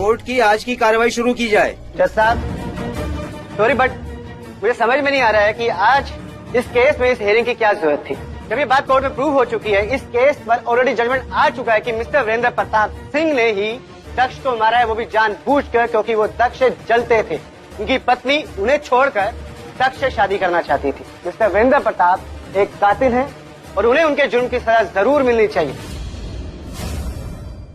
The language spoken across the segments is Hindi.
कोर्ट की आज की कार्रवाई शुरू की जाए। जज साहब, सॉरी बट मुझे समझ में नहीं आ रहा है कि आज इस केस में इस हियरिंग की क्या जरूरत थी। जब ये बात कोर्ट में प्रूव हो चुकी है, इस केस पर ऑलरेडी जजमेंट आ चुका है कि मिस्टर वीरेंद्र प्रताप सिंह ने ही दक्ष को मारा है, वो भी जानबूझकर, क्योंकि वो दक्ष से जलते थे। उनकी पत्नी उन्हें छोड़कर दक्ष से शादी करना चाहती थी। मिस्टर वीरेंद्र प्रताप एक कातिल हैं और उन्हें उनके जुर्म की सजा जरूर मिलनी चाहिए।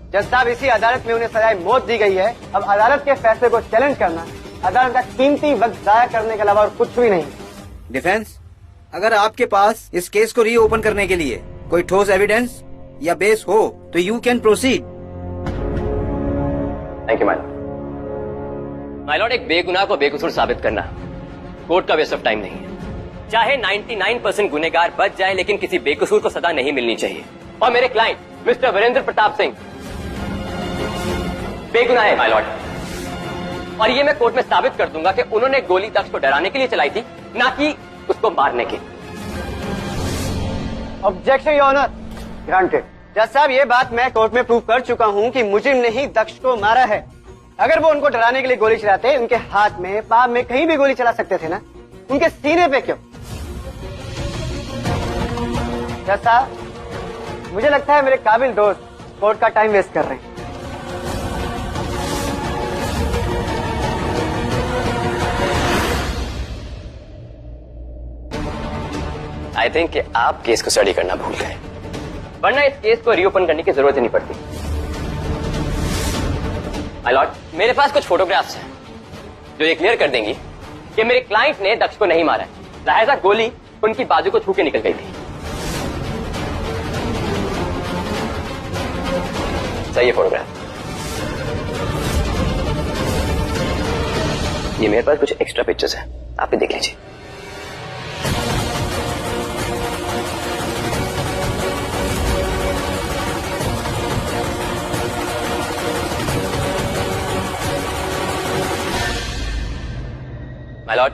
जज साहब, इसी अदालत में उन्हें सजाए मौत दी गई है। अब अदालत के फैसले को चैलेंज करना अदालत का कीमती वक्त जाया करने के अलावा और कुछ भी नहीं। डिफेंस, अगर आपके पास इस केस को रीओपन करने के लिए कोई ठोस एविडेंस या बेस हो तो you can proceed. Thank you my Lord, एक बेगुनाह को बेकसूर साबित करना कोर्ट का वेस्ट ऑफ टाइम नहीं है। चाहे 99% गुनहगार बच जाए, लेकिन किसी बेकसूर को सजा नहीं मिलनी चाहिए। और मेरे क्लाइंट मिस्टर वीरेंद्र प्रताप सिंह बेगुनाह है माय लॉर्ड, और ये मैं कोर्ट में साबित कर दूंगा कि उन्होंने गोली दक्ष को डराने के लिए चलाई थी, ना कि उसको मारने की। Objection your honour, granted. जज साहब, ये बात मैं कोर्ट में प्रूव कर चुका हूँ कि मुजरिम ने ही दक्ष को मारा है। अगर वो उनको डराने के लिए गोली चलाते, उनके हाथ में, पाँव में कहीं भी गोली चला सकते थे ना, उनके सीने पे क्यों? जज साहब, मुझे लगता है मेरे काबिल दोस्त कोर्ट का टाइम वेस्ट कर रहे हैं। आई थिंक कि आप केस को स्टडी करना भूल गए, वरना इस केस को रीओपन करने की जरूरत ही नहीं पड़ती। माय लॉर्ड, मेरे पास कुछ फोटोग्राफ्स हैं जो ये क्लियर कर देंगी कि मेरे क्लाइंट ने दक्ष को नहीं मारा है, लिहाजा गोली उनकी बाजू को छू के निकल गई थी। सही है फोटोग्राफ। ये मेरे पास कुछ एक्स्ट्रा पिक्चर्स हैं, आप भी देख लीजिए। माय लॉर्ड,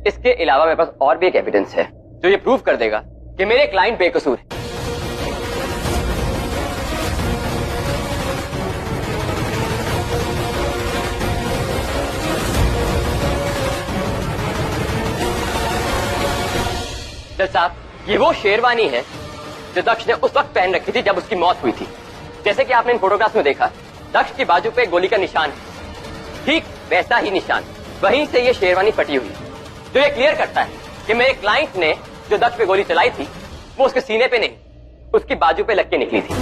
इसके अलावा मेरे पास और भी एक एविडेंस है जो ये प्रूव कर देगा कि मेरे क्लाइंट बेकसूर है। जज साहब, ये वो शेरवानी है जो दक्ष ने उस वक्त पहन रखी थी जब उसकी मौत हुई थी। जैसे कि आपने इन फोटोग्राफ्स में देखा, दक्ष की बाजू पे गोली का निशान है, ठीक वैसा ही निशान, वहीं से ये शेरवानी फटी हुई, जो ये क्लियर करता है कि मेरे क्लाइंट ने जो दक्ष पे गोली चलाई थी वो उसके सीने पे नहीं, उसकी बाजू पे लग के निकली थी।